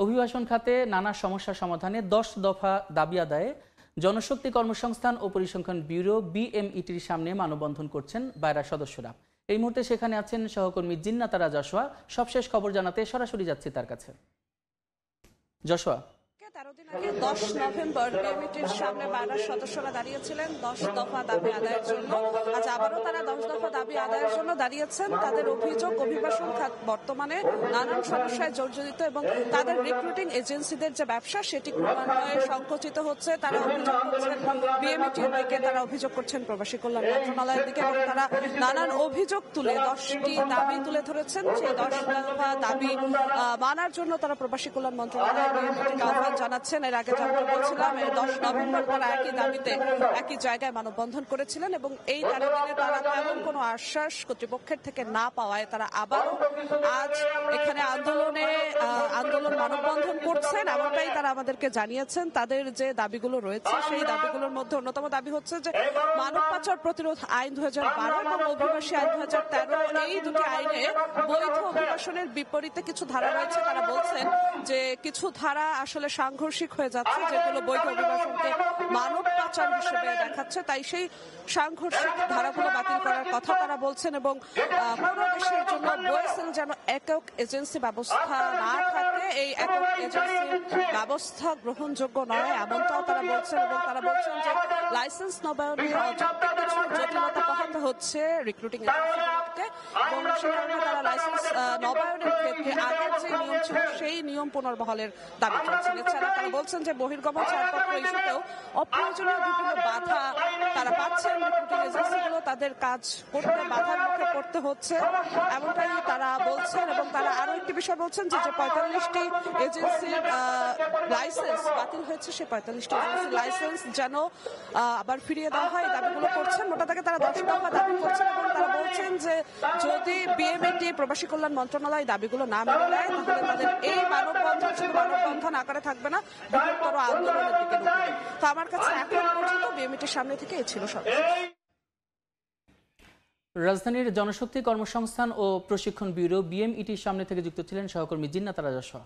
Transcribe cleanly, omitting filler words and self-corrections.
অভিবাসন খাতে নানা সমস্যা সমাধানে 10 দফা দাবি আদায়ে জনশক্তি কর্মসংস্থান ও পরিসংখ্যান ব্যুরো বিএমইটির সামনে মানববন্ধন করছেন বায়রা সদস্যরা। এই মুহূর্তে সেখানে আছেন সহকর্মী জিন্নাত আরা যশোয়া। সবশেষ খবর জানাতে সরাসরি যাচ্ছি তার কাছে। যশোয়া, 13 দিন আগে 10 নভেম্বর বিএমইটির সামনে বায়রার সদস্যরা দাঁড়িয়েছিলেন 10 দফা দাবি আদায়ের জন্য। আজ আবারও তারা 10 দফা দাবি আদায়ের জন্য দাঁড়িয়েছেন। তাদের অভিযোগ, অভিবাসন খাত বর্তমানে নানান সমস্যায় জর্জরিত এবং তাদের রিক্রুটিং এজেন্সিদের যে ব্যবসা সেটি ক্রমান্বয়ে সংকুচিত হচ্ছে। তারা অভিযোগ করছেন বিএমইটির দিকে, তারা অভিযোগ করছেন প্রবাসী কল্যাণ মন্ত্রণালয়ের দিকে এবং তারা নানান অভিযোগ তুলে 10টি দাবি তুলে ধরেছেন। সেই 10 দফা দাবি মানার জন্য তারা প্রবাসী কল্যাণ মন্ত্রণালয়ের বিএমইটিকে আহ্বান জানাচ্ছেন। এর আগে যেমন বলছিলাম 10 নভেম্বর তারা একই দাবিতে একই জায়গায় মানববন্ধন করেছিলেন এবং এই 13 দিনে তারা তেমন কোনো আশ্বাস কর্তৃপক্ষের থেকে না পাওয়ায় তারা আবারও আজ এখানে আন্দোলন মানববন্ধন করছেন। এমনটাই তারা আমাদেরকে জানিয়েছেন। তাদের যে দাবিগুলো রয়েছে সেই দাবিগুলোর মধ্যে অন্যতম দাবি হচ্ছে যে মানব পাচার প্রতিরোধ আইন 2012 এবং অভিবাসী আইন 2013, এই দুটি আইনে বৈধ অভিবাসনের বিপরীতে কিছু ধারা রয়েছে। তারা বলছেন যে কিছু ধারা আসলে সাংঘর্ষিক হয়ে যাচ্ছে, যেগুলো বৈধ অভিবাসনকে মানব পাচার হিসেবে দেখাচ্ছে। তাই সেই সাংঘর্ষিক ধারাগুলো বাতিল করার কথা তারা বলছেন এবং কোনো দেশের জন্য বয়েসেল যেন একক এজেন্সি ব্যবস্থা না থাকে, এই একক এজেন্সি ব্যবস্থা গ্রহণযোগ্য নয় এমনটাও তারা বলছেন। এবং তারা বলছেন যে লাইসেন্স নবায়নে অযৌক্তিক কিছু জটিলতা পোহাতে হচ্ছে রিক্রুটিং এজেন্সিগুলোকে এবং সে কারণে তারা লাইসেন্স নবায়নের ক্ষেত্রে আগের যে নিয়ম ছিল সেই নিয়ম পুনর্বহালের দাবি করেছেন। এছাড়া তারা বলছেন যে বহির্গমন ছাড়পত্র ইস্যুতেও অপ্রয়োজনীয় বিভিন্ন বাধা তারা পাচ্ছেন। রিক্রুটিং এজেন্সিগুলো তাদের কাজ করতে বাধার মুখে পড়তে হচ্ছে এমনটাই তারা বলছেন। এবং তারা আরো একটি বিষয় বলছেন যে 45টি এজেন্সির লাইসেন্স বাতিল হয়েছে, সেই 45টি এজেন্সির লাইসেন্স যেন আবার ফিরিয়ে দেওয়া হয়, এই দাবিগুলো করছেন। মোটা থেকে তারা 10 দফা দাবি করছেন এবং তারা বলছেন যে যদি বিএমইটি প্রবাসী কল্যাণ মন্ত্রণালয় দাবিগুলো না মেনে নেয় তাহলে তাদের এই মানববন্ধন শুধু মানববন্ধন আকারে থাকবে না, বৃহত্তর আন্দোলনের দিকে ঢুকবে। তো আমার কাছে এখন পর্যন্ত বিএমইটির সামনে থেকে এই ছিল সব। রাজধানীর জনশক্তি কর্মসংস্থান ও প্রশিক্ষণ ব্যুরো বিএমইটির সামনে থেকে যুক্ত ছিলেন সহকর্মী জিন্নাত আরা যশোয়া।